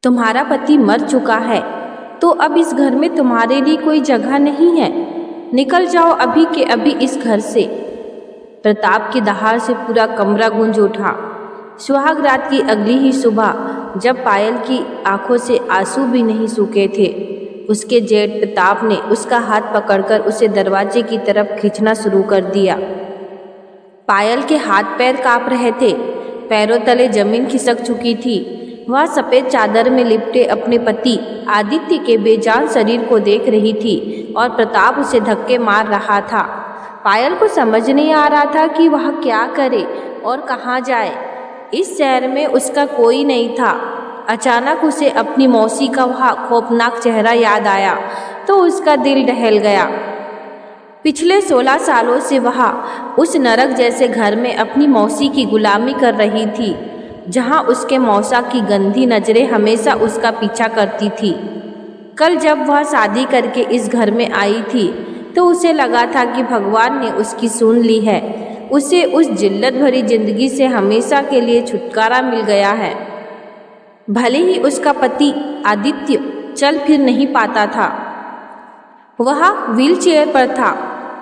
तुम्हारा पति मर चुका है, तो अब इस घर में तुम्हारे लिए कोई जगह नहीं है। निकल जाओ अभी के अभी इस घर से। प्रताप की दहाड़ से पूरा कमरा गूंज उठा। सुहाग रात की अगली ही सुबह, जब पायल की आंखों से आंसू भी नहीं सूखे थे, उसके जेठ प्रताप ने उसका हाथ पकड़कर उसे दरवाजे की तरफ खींचना शुरू कर दिया। पायल के हाथ पैर कांप रहे थे, पैरों तले जमीन खिसक चुकी थी। वह सफ़ेद चादर में लिपटे अपने पति आदित्य के बेजान शरीर को देख रही थी और प्रताप उसे धक्के मार रहा था। पायल को समझ नहीं आ रहा था कि वह क्या करे और कहाँ जाए। इस शहर में उसका कोई नहीं था। अचानक उसे अपनी मौसी का वह खौफनाक चेहरा याद आया तो उसका दिल दहल गया। पिछले 16 सालों से वह उस नरक जैसे घर में अपनी मौसी की गुलामी कर रही थी, जहां उसके मौसा की गंदी नज़रें हमेशा उसका पीछा करती थी। कल जब वह शादी करके इस घर में आई थी तो उसे लगा था कि भगवान ने उसकी सुन ली है। उसे उस जिल्लत भरी जिंदगी से हमेशा के लिए छुटकारा मिल गया है। भले ही उसका पति आदित्य चल फिर नहीं पाता था, वह व्हीलचेयर पर था,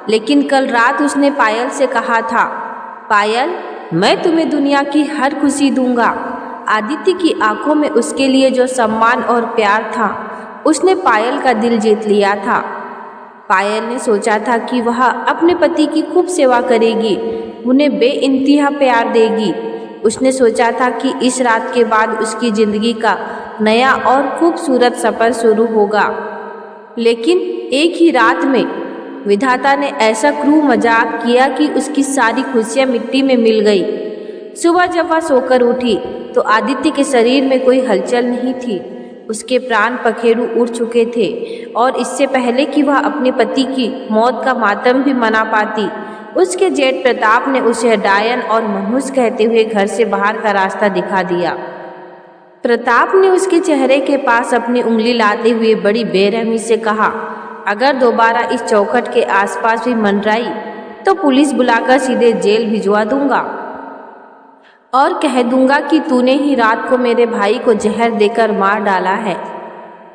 लेकिन कल रात उसने पायल से कहा था, पायल, मैं तुम्हें दुनिया की हर खुशी दूंगा। आदित्य की आंखों में उसके लिए जो सम्मान और प्यार था, उसने पायल का दिल जीत लिया था। पायल ने सोचा था कि वह अपने पति की खूब सेवा करेगी, उन्हें बेइंतहा प्यार देगी। उसने सोचा था कि इस रात के बाद उसकी ज़िंदगी का नया और खूबसूरत सफ़र शुरू होगा। लेकिन एक ही रात में विधाता ने ऐसा क्रूर मजाक किया कि उसकी सारी खुशियां मिट्टी में मिल गई। सुबह जब वह सोकर उठी तो आदित्य के शरीर में कोई हलचल नहीं थी। उसके प्राण पखेरु उड़ चुके थे और इससे पहले कि वह अपने पति की मौत का मातम भी मना पाती, उसके जेठ प्रताप ने उसे डायन और मनहूस कहते हुए घर से बाहर का रास्ता दिखा दिया। प्रताप ने उसके चेहरे के पास अपनी उंगली लाते हुए बड़ी बेरहमी से कहा, अगर दोबारा इस चौखट के आसपास भी मंडराई तो पुलिस बुलाकर सीधे जेल भिजवा दूंगा और कह दूंगा कि तूने ही रात को मेरे भाई को जहर देकर मार डाला है।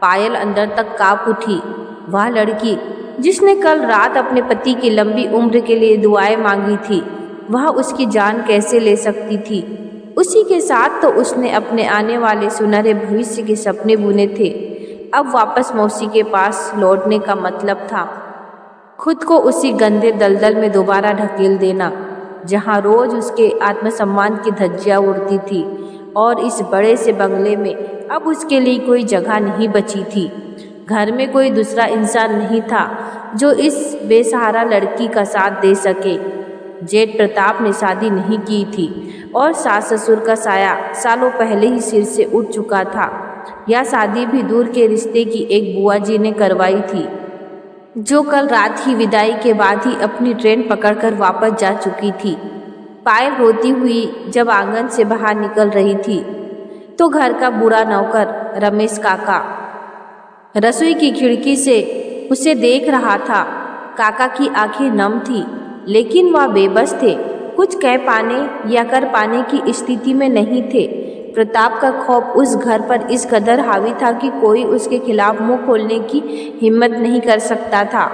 पायल अंदर तक कांप उठी। वह लड़की जिसने कल रात अपने पति की लंबी उम्र के लिए दुआएं मांगी थी, वह उसकी जान कैसे ले सकती थी। उसी के साथ तो उसने अपने आने वाले सुनहरे भविष्य के सपने बुने थे। अब वापस मौसी के पास लौटने का मतलब था खुद को उसी गंदे दलदल में दोबारा ढकेल देना, जहां रोज उसके आत्मसम्मान की धज्जियां उड़ती थी और इस बड़े से बंगले में अब उसके लिए कोई जगह नहीं बची थी। घर में कोई दूसरा इंसान नहीं था जो इस बेसहारा लड़की का साथ दे सके। जेठ प्रताप ने शादी नहीं की थी और सास ससुर का साया सालों पहले ही सिर से उठ चुका था। यह शादी भी दूर के रिश्ते की एक बुआ जी ने करवाई थी, जो कल रात ही विदाई के बाद ही अपनी ट्रेन पकड़कर वापस जा चुकी थी। पायल रोती हुई जब आंगन से बाहर निकल रही थी तो घर का बूढ़ा नौकर रमेश काका रसोई की खिड़की से उसे देख रहा था। काका की आंखें नम थी, लेकिन वह बेबस थे। कुछ कह पाने या कर पाने की स्थिति में नहीं थे। प्रताप का खौफ उस घर पर इस कदर हावी था कि कोई उसके खिलाफ मुंह खोलने की हिम्मत नहीं कर सकता था।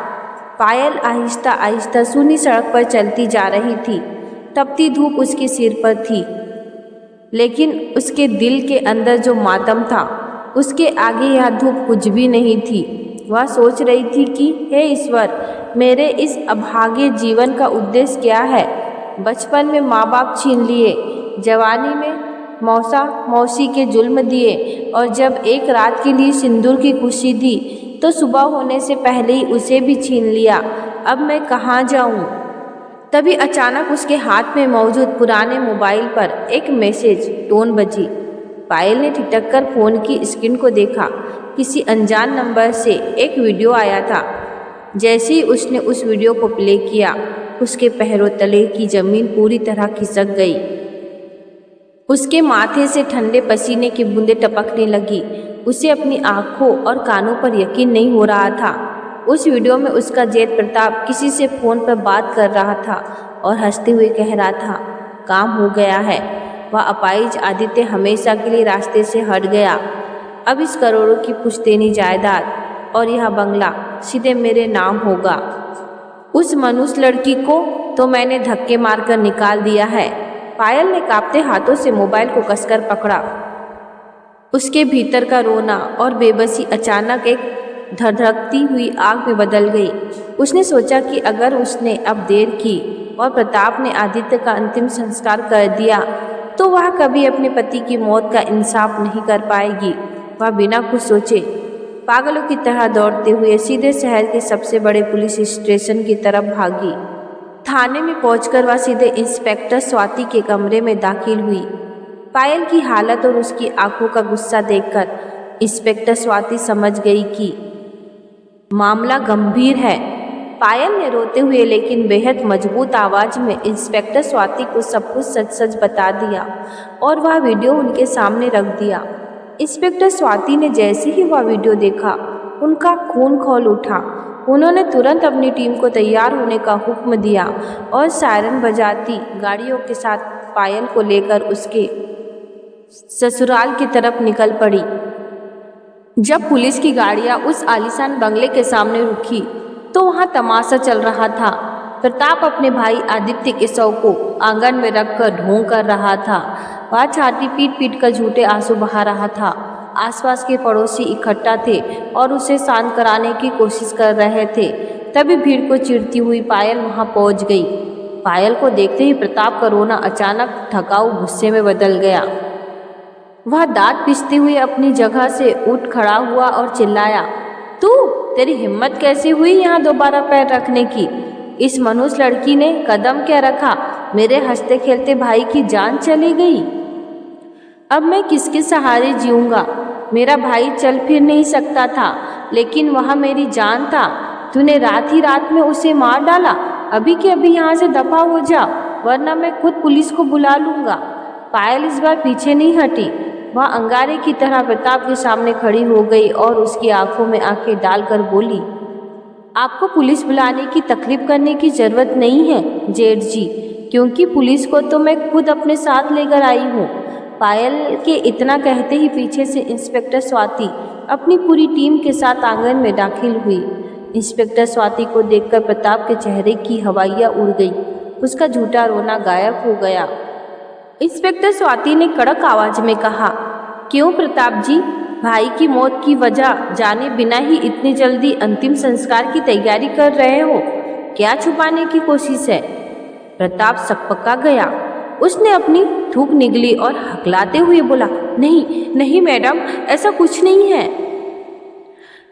पायल आहिस्ता आहिस्ता सूनी सड़क पर चलती जा रही थी। तपती धूप उसके सिर पर थी, लेकिन उसके दिल के अंदर जो मातम था, उसके आगे यह धूप कुछ भी नहीं थी। वह सोच रही थी कि हे ईश्वर, मेरे इस अभागे जीवन का उद्देश्य क्या है। बचपन में माँ बाप छीन लिए, जवानी में मौसा मौसी के जुल्म दिए, और जब एक रात के लिए सिंदूर की खुशी दी तो सुबह होने से पहले ही उसे भी छीन लिया। अब मैं कहाँ जाऊँ? तभी अचानक उसके हाथ में मौजूद पुराने मोबाइल पर एक मैसेज टोन बजी। पायल ने ठिठक कर फ़ोन की स्क्रीन को देखा। किसी अनजान नंबर से एक वीडियो आया था। जैसे ही उसने उस वीडियो को प्ले किया, उसके पैरों तले की ज़मीन पूरी तरह खिसक गई। उसके माथे से ठंडे पसीने की बूंदें टपकने लगी। उसे अपनी आँखों और कानों पर यकीन नहीं हो रहा था। उस वीडियो में उसका जेठ प्रताप किसी से फ़ोन पर बात कर रहा था और हंसते हुए कह रहा था, काम हो गया है। वह अपाहिज आदित्य हमेशा के लिए रास्ते से हट गया। अब इस करोड़ों की पुश्तैनी जायदाद और यह बंगला सीधे मेरे नाम होगा। उस मनुष्य लड़की को तो मैंने धक्के मारकर निकाल दिया है। पायल ने कांपते हाथों से मोबाइल को कसकर पकड़ा। उसके भीतर का रोना और बेबसी अचानक एक धड़धड़ती हुई आग में बदल गई। उसने सोचा कि अगर उसने अब देर की और प्रताप ने आदित्य का अंतिम संस्कार कर दिया तो वह कभी अपने पति की मौत का इंसाफ नहीं कर पाएगी। वह बिना कुछ सोचे पागलों की तरह दौड़ते हुए सीधे शहर के सबसे बड़े पुलिस स्टेशन की तरफ भागी। थाने में पहुंचकर वह सीधे इंस्पेक्टर स्वाति के कमरे में दाखिल हुई। पायल की हालत और उसकी आंखों का गुस्सा देखकर इंस्पेक्टर स्वाति समझ गई कि मामला गंभीर है। पायल ने रोते हुए लेकिन बेहद मजबूत आवाज में इंस्पेक्टर स्वाति को सब कुछ सच सच बता दिया और वह वीडियो उनके सामने रख दिया। इंस्पेक्टर स्वाति ने जैसे ही वह वीडियो देखा उनका खून खौल उठा। उन्होंने तुरंत अपनी टीम को तैयार होने का हुक्म दिया और सायरन बजाती गाड़ियों के साथ पायल को लेकर उसके ससुराल की तरफ निकल पड़ी। जब पुलिस की गाड़ियां उस आलीशान बंगले के सामने रुकी तो वहां तमाशा चल रहा था। प्रताप अपने भाई आदित्य के शव को आंगन में रखकर ढोंग कर रहा था। वह छाती पीट पीट कर झूठे आंसू बहा रहा था। आसपास के पड़ोसी इकट्ठा थे और उसे शांत कराने की कोशिश कर रहे थे। तभी भीड़ को चिढ़ती हुई पायल वहां पहुंच गई। पायल को देखते ही प्रताप का रोना अचानक थकाऊ गुस्से में बदल गया। वह दांत पिसते हुए अपनी जगह से उठ खड़ा हुआ और चिल्लाया, तू, तेरी हिम्मत कैसे हुई यहाँ दोबारा पैर रखने की? इस मनुष्य लड़की ने कदम क्या रखा? मेरे हंसते खेलते भाई की जान चली गई। अब मैं किसके सहारे जीऊंगा? मेरा भाई चल फिर नहीं सकता था लेकिन वह मेरी जान था। तूने रात ही रात में उसे मार डाला। अभी के अभी यहाँ से दफा हो जा वरना मैं खुद पुलिस को बुला लूंगा। पायल इस बार पीछे नहीं हटी। वह अंगारे की तरह प्रताप के सामने खड़ी हो गई और उसकी आंखों में आंखें डालकर बोली, आपको पुलिस बुलाने की तकलीफ करने की जरूरत नहीं है जेठ जी, क्योंकि पुलिस को तो मैं खुद अपने साथ लेकर आई हूँ। पायल के इतना कहते ही पीछे से इंस्पेक्टर स्वाति अपनी पूरी टीम के साथ आंगन में दाखिल हुई। इंस्पेक्टर स्वाति को देखकर प्रताप के चेहरे की हवाइयाँ उड़ गई। उसका झूठा रोना गायब हो गया। इंस्पेक्टर स्वाति ने कड़क आवाज में कहा, क्यों प्रताप जी, भाई की मौत की वजह जाने बिना ही इतनी जल्दी अंतिम संस्कार की तैयारी कर रहे हो? क्या छुपाने की कोशिश है? प्रताप सकपका गया। उसने अपनी थूक निगली और हकलाते हुए बोला, नहीं नहीं मैडम, ऐसा कुछ नहीं है।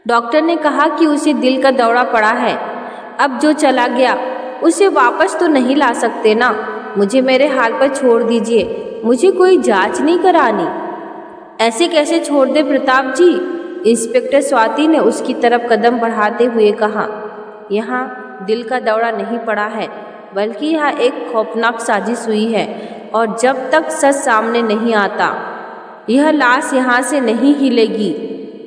डॉक्टर ने कहा कि उसे दिल का दौरा पड़ा है। अब जो चला गया उसे वापस तो नहीं ला सकते ना। मुझे मेरे हाल पर छोड़ दीजिए, मुझे कोई जांच नहीं करानी। ऐसे कैसे छोड़ दे प्रताप जी? इंस्पेक्टर स्वाति ने उसकी तरफ कदम बढ़ाते हुए कहा, यहाँ दिल का दौरा नहीं पड़ा है बल्कि यह एक खौफनाक साजिश हुई है और जब तक सच सामने नहीं आता यह लाश यहाँ से नहीं हिलेगी।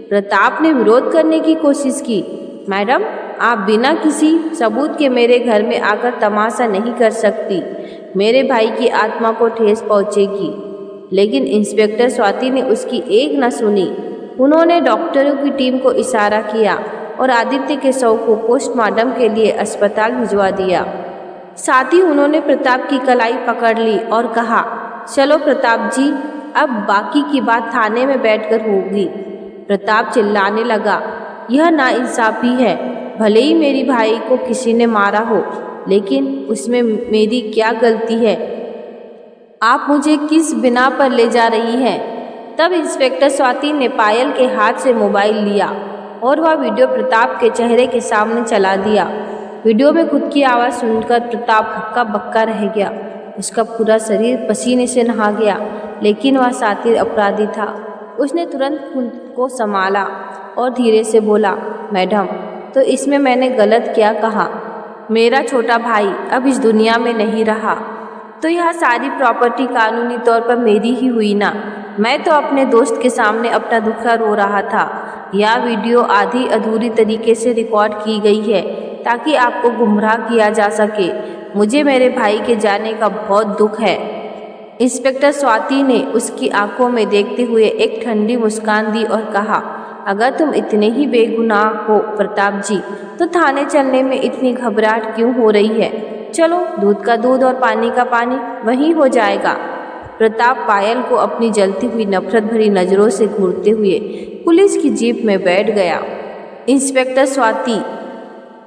प्रताप ने विरोध करने की कोशिश की। मैडम, आप बिना किसी सबूत के मेरे घर में आकर तमाशा नहीं कर सकती। मेरे भाई की आत्मा को ठेस पहुँचेगी। लेकिन इंस्पेक्टर स्वाति ने उसकी एक न सुनी। उन्होंने डॉक्टरों की टीम को इशारा किया और आदित्य के शव को पोस्टमार्टम के लिए अस्पताल भिजवा दिया। साथ ही उन्होंने प्रताप की कलाई पकड़ ली और कहा, चलो प्रताप जी, अब बाकी की बात थाने में बैठकर होगी। प्रताप चिल्लाने लगा, यह नाइंसाफी है। भले ही मेरी भाई को किसी ने मारा हो लेकिन उसमें मेरी क्या गलती है? आप मुझे किस बिना पर ले जा रही हैं? तब इंस्पेक्टर स्वाति ने पायल के हाथ से मोबाइल लिया और वह वीडियो प्रताप के चेहरे के सामने चला दिया। वीडियो में खुद की आवाज़ सुनकर प्रताप हक्का बक्का रह गया। उसका पूरा शरीर पसीने से नहा गया लेकिन वह शातिर अपराधी था। उसने तुरंत खुद को संभाला और धीरे से बोला, मैडम, तो इसमें मैंने गलत क्या कहा? मेरा छोटा भाई अब इस दुनिया में नहीं रहा तो यह सारी प्रॉपर्टी कानूनी तौर पर मेरी ही हुई ना। मैं तो अपने दोस्त के सामने अपना दुखड़ा रो रहा था। यह वीडियो आधी अधूरी तरीके से रिकॉर्ड की गई है ताकि आपको गुमराह किया जा सके। मुझे मेरे भाई के जाने का बहुत दुख है। इंस्पेक्टर स्वाति ने उसकी आंखों में देखते हुए एक ठंडी मुस्कान दी और कहा, अगर तुम इतने ही बेगुनाह हो प्रताप जी, तो थाने चलने में इतनी घबराहट क्यों हो रही है? चलो, दूध का दूध और पानी का पानी वहीं हो जाएगा। प्रताप पायल को अपनी जलती हुई नफरत भरी नज़रों से घूरते हुए पुलिस की जीप में बैठ गया। इंस्पेक्टर स्वाति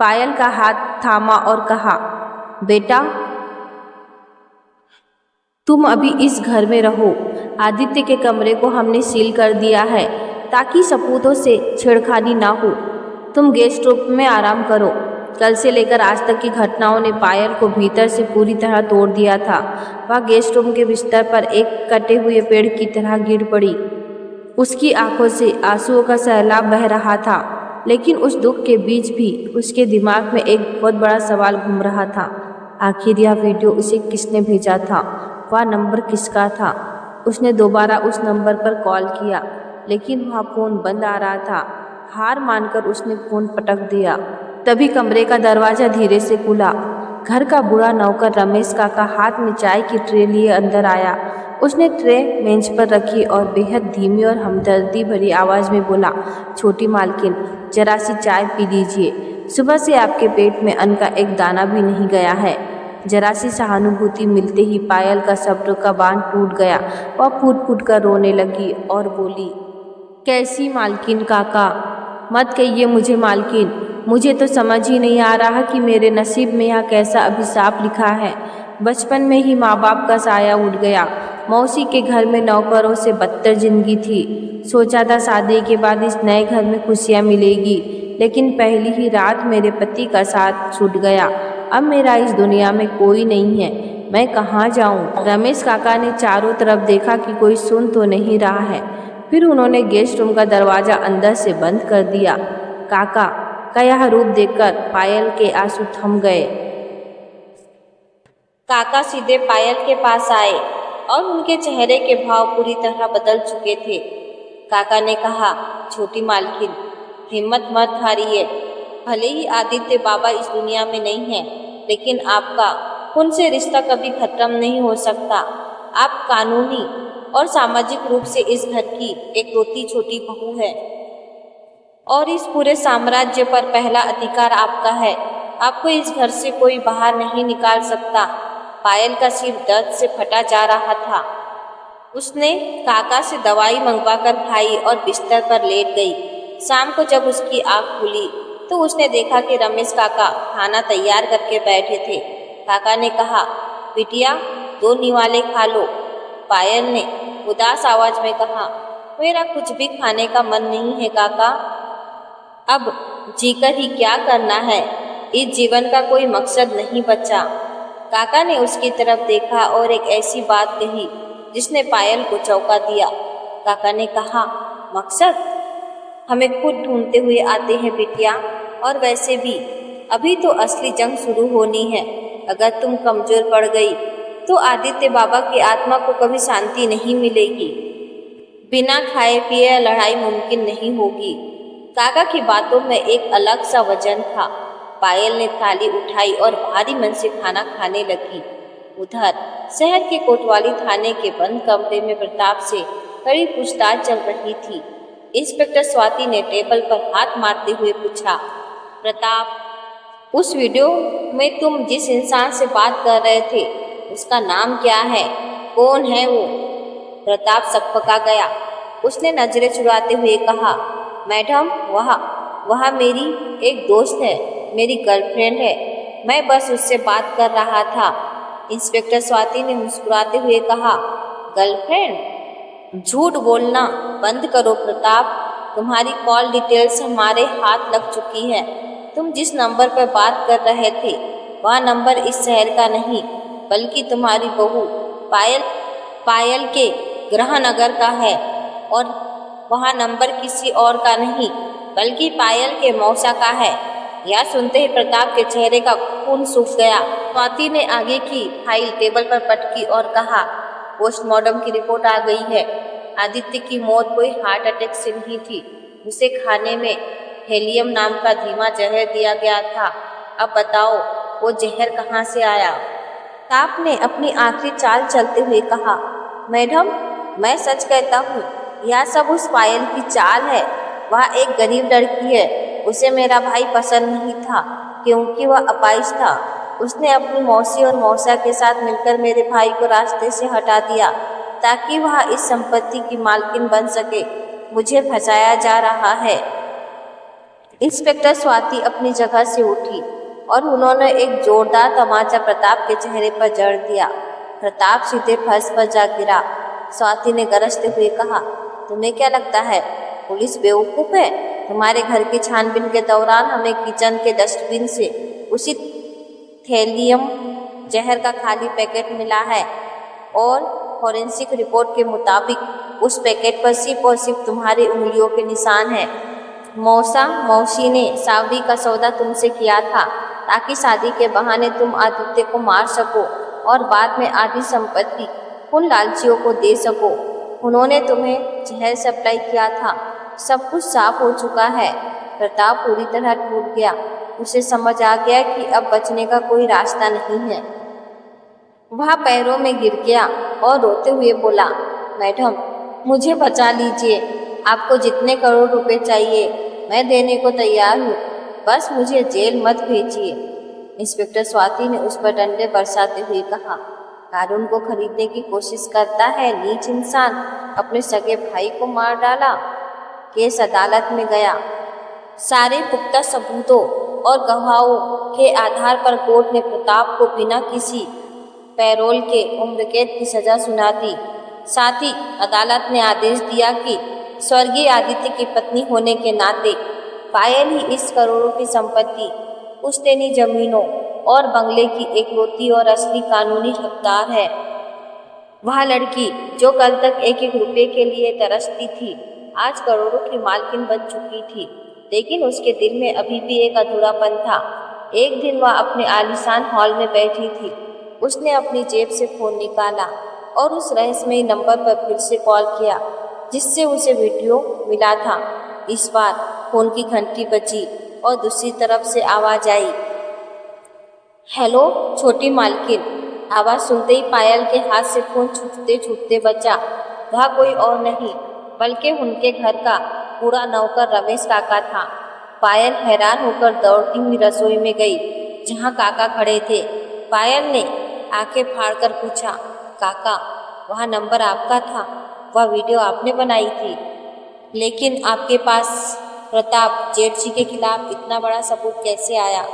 पायल का हाथ थामा और कहा, बेटा तुम अभी इस घर में रहो। आदित्य के कमरे को हमने सील कर दिया है ताकि सबूतों से छेड़खानी ना हो। तुम गेस्ट रूम में आराम करो। कल से लेकर आज तक की घटनाओं ने पायल को भीतर से पूरी तरह तोड़ दिया था। वह गेस्ट रूम के बिस्तर पर एक कटे हुए पेड़ की तरह गिर पड़ी। उसकी आंखों से आंसुओं का सैलाब बह रहा था, लेकिन उस दुख के बीच भी उसके दिमाग में एक बहुत बड़ा सवाल घूम रहा था। आखिर यह वीडियो उसे किसने भेजा था? वह नंबर किसका था? उसने दोबारा उस नंबर पर कॉल किया, लेकिन वह फ़ोन बंद आ रहा था। हार मानकर उसने फ़ोन पटक दिया। तभी कमरे का दरवाज़ा धीरे से खुला। घर का बूढ़ा नौकर रमेश काका हाथ में चाय की ट्रे लिए अंदर आया। उसने ट्रे मेज पर रखी और बेहद धीमी और हमदर्दी भरी आवाज़ में बोला, छोटी मालकिन, जरा सी चाय पी लीजिए। सुबह से आपके पेट में अन्न का एक दाना भी नहीं गया है। जरा सी सहानुभूति मिलते ही पायल का सब्र का बांध टूट गया। वह फूट फूट कर रोने लगी और बोली, कैसी मालकिन काका? मत कहिए मुझे मालकिन। मुझे तो समझ ही नहीं आ रहा कि मेरे नसीब में यह कैसा अभिशाप लिखा है। बचपन में ही माँ बाप का साया उठ गया। मौसी के घर में नौकरों से बदतर जिंदगी थी। सोचा था शादी के बाद इस नए घर में खुशियाँ मिलेगी, लेकिन पहली ही रात मेरे पति का साथ छूट गया। अब मेरा इस दुनिया में कोई नहीं है। मैं कहाँ जाऊँ? रमेश काका ने चारों तरफ देखा कि कोई सुन तो नहीं रहा है। फिर उन्होंने गेस्ट रूम का दरवाज़ा अंदर से बंद कर दिया। काका का यह रूप देखकर पायल के आंसू थम गए। काका सीधे पायल के पास आए और उनके चेहरे के भाव पूरी तरह बदल चुके थे। काका ने कहा, छोटी मालकिन, हिम्मत मत हारिए। भले ही आदित्य बाबा इस दुनिया में नहीं है, लेकिन आपका उनसे रिश्ता कभी खत्म नहीं हो सकता। आप कानूनी और सामाजिक रूप से इस घर की एकलौती छोटी बहू है और इस पूरे साम्राज्य पर पहला अधिकार आपका है। आपको इस घर से कोई बाहर नहीं निकाल सकता। पायल का सिर दर्द से फटा जा रहा था। उसने काका से दवाई मंगवाकर खाई और बिस्तर पर लेट गई। शाम को जब उसकी आँख खुली तो उसने देखा कि रमेश काका खाना तैयार करके बैठे थे। काका ने कहा, बिटिया, 2 निवाले खा लो। पायल ने उदास आवाज में कहा, मेरा कुछ भी खाने का मन नहीं है काका। अब जीकर ही क्या करना है? इस जीवन का कोई मकसद नहीं बचा। काका ने उसकी तरफ देखा और एक ऐसी बात कही जिसने पायल को चौंका दिया। काका ने कहा, मकसद? हमें खुद ढूंढते हुए आते हैं बिटिया, और वैसे भी अभी तो असली जंग शुरू होनी है। अगर तुम कमजोर पड़ गई तो आदित्य बाबा की आत्मा को कभी शांति नहीं मिलेगी। बिना खाए पिए लड़ाई मुमकिन नहीं होगी। काका की बातों में एक अलग सा वजन था। पायल ने थाली उठाई और भारी मन से खाना खाने लगी। उधर शहर के कोतवाली थाने के बंद कमरे में प्रताप से कड़ी पूछताछ चल रही थी। इंस्पेक्टर स्वाति ने टेबल पर हाथ मारते हुए पूछा, प्रताप, उस वीडियो में तुम जिस इंसान से बात कर रहे थे उसका नाम क्या है? कौन है वो? प्रताप सकपका गया। उसने नजरें चुराते हुए कहा, मैडम, वह मेरी एक दोस्त है, मेरी गर्लफ्रेंड है। मैं बस उससे बात कर रहा था। इंस्पेक्टर स्वाति ने मुस्कुराते हुए कहा, गर्लफ्रेंड? झूठ बोलना बंद करो प्रताप। तुम्हारी कॉल डिटेल्स हमारे हाथ लग चुकी है। तुम जिस नंबर पर बात कर रहे थे वह नंबर इस शहर का नहीं, बल्कि तुम्हारी बहू पायल के गृहनगर का है। और वह नंबर किसी और का नहीं, बल्कि पायल के मौसा का है। यह सुनते ही प्रताप के चेहरे का खून सूख गया। स्वाति ने आगे की फाइल टेबल पर पटकी और कहा, पोस्टमार्टम की रिपोर्ट आ गई है। आदित्य की मौत कोई हार्ट अटैक से नहीं थी। उसे खाने में हेलियम नाम का धीमा जहर दिया गया था। अब बताओ, वो जहर कहाँ से आया? प्रताप ने अपनी आखिरी चाल चलते हुए कहा, मैडम, मैं सच कहता हूँ, यह सब उस पायल की चाल है। वह एक गरीब लड़की है। उसे मेरा भाई पसंद नहीं था क्योंकि वह अपाहिज था। उसने अपनी मौसी और मौसा के साथ मिलकर मेरे भाई को रास्ते से हटा दिया ताकि वह इस संपत्ति की मालकिन बन सके। मुझे फंसाया जा रहा है। इंस्पेक्टर स्वाति अपनी जगह से उठी और उन्होंने एक जोरदार तमाचा प्रताप के चेहरे पर जड़ दिया। प्रताप सीधे फर्श पर जा गिरा। स्वाति ने गरजते हुए कहा, तुम्हें क्या लगता है पुलिस बेवकूफ़ है? तुम्हारे घर की छानबीन के दौरान हमें किचन के डस्टबिन से उसी थैलियम जहर का खाली पैकेट मिला है और फॉरेंसिक रिपोर्ट के मुताबिक उस पैकेट पर सिर्फ और सिर्फ तुम्हारी उंगलियों के निशान हैं। मौसी ने सावरी का सौदा तुमसे किया था ताकि शादी के बहाने तुम आदित्य को मार सको और बाद में आधी संपत्ति उन लालचियों को दे सको। उन्होंने तुम्हें जहर सप्लाई किया था। सब कुछ साफ हो चुका है। प्रताप पूरी तरह टूट गया। उसे समझ आ गया कि अब बचने का कोई रास्ता नहीं है। वह पैरों में गिर गया और रोते हुए बोला, मैडम, मुझे बचा लीजिए। आपको जितने करोड़ रुपए चाहिए मैं देने को तैयार हूँ। बस मुझे जेल मत भेजिए। इंस्पेक्टर स्वाति ने उस पर डंडे बरसाते हुए कहा, कानून को खरीदने की कोशिश करता है नीच इंसान। अपने सगे भाई को मार डाला। केस अदालत में गया। सारे पुख्ता सबूतों और गवाहों के आधार पर कोर्ट ने प्रताप को बिना किसी पैरोल के उम्र कैद की सजा सुना दी। साथ ही अदालत ने आदेश दिया कि स्वर्गीय आदित्य की पत्नी होने के नाते पायल ही इस करोड़ों की संपत्ति, पुश्तैनी जमीनों और बंगले की एकलौती और असली कानूनी हकदार है। वह लड़की जो कल तक एक एक रुपये के लिए तरसती थी, आज करोड़ों की मालकिन बन चुकी थी। लेकिन उसके दिल में अभी भी एक अधूरापन था। एक दिन वह अपने आलीशान हॉल में बैठी थी। उसने अपनी जेब से फ़ोन निकाला और उस रहस्यमयी नंबर पर फिर से कॉल किया जिससे उसे वीडियो मिला था। इस बार फ़ोन की घंटी बजी और दूसरी तरफ से आवाज़ आई, हेलो छोटी मालकिन। आवाज़ सुनते ही पायल के हाथ से फ़ोन छूटते छूटते बचा। वह कोई और नहीं बल्कि उनके घर का पूरा नौकर रमेश काका था। पायल हैरान होकर दौड़ती हुई रसोई में गई जहाँ काका खड़े थे। पायल ने आंखें फाड़कर पूछा, काका, वह नंबर आपका था? वह वीडियो आपने बनाई थी? लेकिन आपके पास प्रताप जेठ जी के खिलाफ इतना बड़ा सबूत कैसे आया?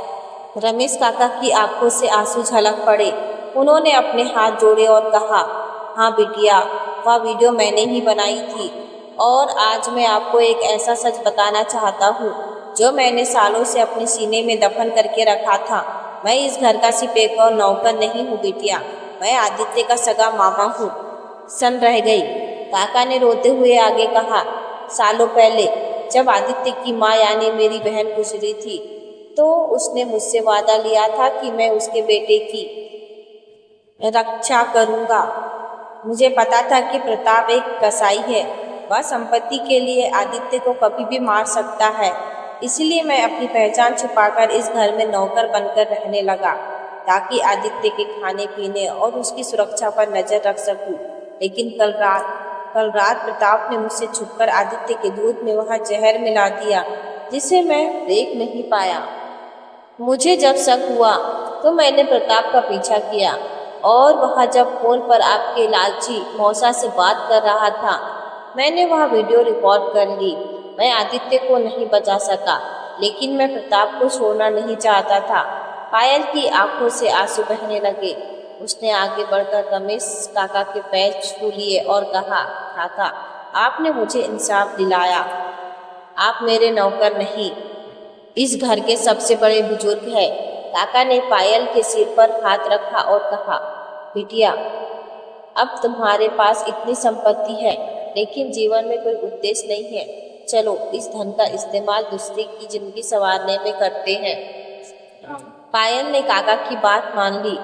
रमेश काका की आंखों से आंसू झलक पड़े। उन्होंने अपने हाथ जोड़े और कहा, हाँ बिटिया, वह वीडियो मैंने ही बनाई थी और आज मैं आपको एक ऐसा सच बताना चाहता हूँ जो मैंने सालों से अपने सीने में दफन करके रखा था। मैं इस घर का सिर्फ एक और नौकर नहीं हूँ बिटिया, मैं आदित्य का सगा मामा हूँ। सन रह गई। काका ने रोते हुए आगे कहा, सालों पहले जब आदित्य की माँ यानी मेरी बहन गुजरी थी तो उसने मुझसे वादा लिया था कि मैं उसके बेटे की रक्षा करूँगा। मुझे पता था कि प्रताप एक कसाई है। वह संपत्ति के लिए आदित्य को कभी भी मार सकता है। इसलिए मैं अपनी पहचान छुपाकर इस घर में नौकर बनकर रहने लगा ताकि आदित्य के खाने पीने और उसकी सुरक्षा पर नज़र रख सकूं। लेकिन कल रात प्रताप ने मुझसे छुपकर आदित्य के दूध में वह जहर मिला दिया जिसे मैं देख नहीं पाया। मुझे जब शक हुआ तो मैंने प्रताप का पीछा किया और वह जब फोन पर आपके लालची मौसा से बात कर रहा था मैंने वह वीडियो रिकॉर्ड कर ली। मैं आदित्य को नहीं बचा सका लेकिन मैं प्रताप को छोड़ना नहीं चाहता था। पायल की आंखों से आंसू बहने लगे। उसने आगे बढ़कर रमेश काका के पैर छू लिए और कहा, काका, आपने मुझे इंसाफ दिलाया। आप मेरे नौकर नहीं, इस घर के सबसे बड़े बुजुर्ग हैं। काका ने पायल के सिर पर हाथ रखा और कहा, बिटिया, अब तुम्हारे पास इतनी संपत्ति है लेकिन जीवन में कोई उद्देश्य नहीं है। चलो इस धन का इस्तेमाल दूसरे की जिंदगी संवारने में करते हैं। पायल ने काका की बात मान ली।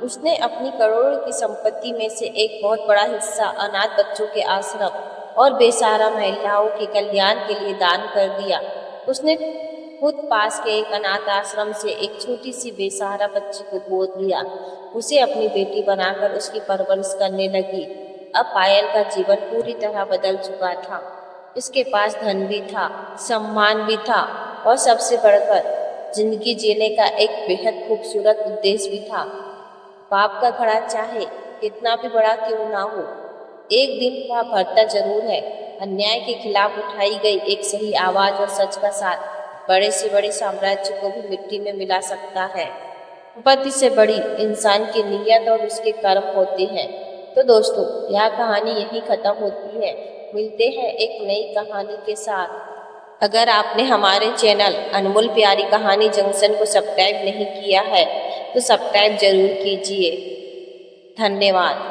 उसने अपनी करोड़ों की संपत्ति में से एक बहुत बड़ा हिस्सा अनाथ बच्चों के आश्रम और बेसहारा महिलाओं के कल्याण के लिए दान कर दिया। उसने खुद पास के एक अनाथ आश्रम से एक छोटी सी बेसहारा बच्ची को गोद लिया, उसे अपनी बेटी बनाकर उसकी परवरिश करने लगी। अब पायल का जीवन पूरी तरह बदल चुका था। उसके पास धन भी था, सम्मान भी था और सबसे बढ़कर जिंदगी जीने का एक बेहद खूबसूरत उद्देश्य भी था। पाप का घड़ा चाहे कितना भी बड़ा क्यों ना हो, एक दिन वह भरता जरूर है। अन्याय के खिलाफ उठाई गई एक सही आवाज और सच का साथ बड़े से बड़े साम्राज्य को भी मिट्टी में मिला सकता है। संपत्ति से बड़ी इंसान की नीयत और उसके कर्म होते हैं। तो दोस्तों, यह कहानी यहीं खत्म होती है। मिलते हैं एक नई कहानी के साथ। अगर आपने हमारे चैनल अनमोल प्यारी कहानी जंक्शन को सब्सक्राइब नहीं किया है तो सब्सक्राइब जरूर कीजिए। धन्यवाद।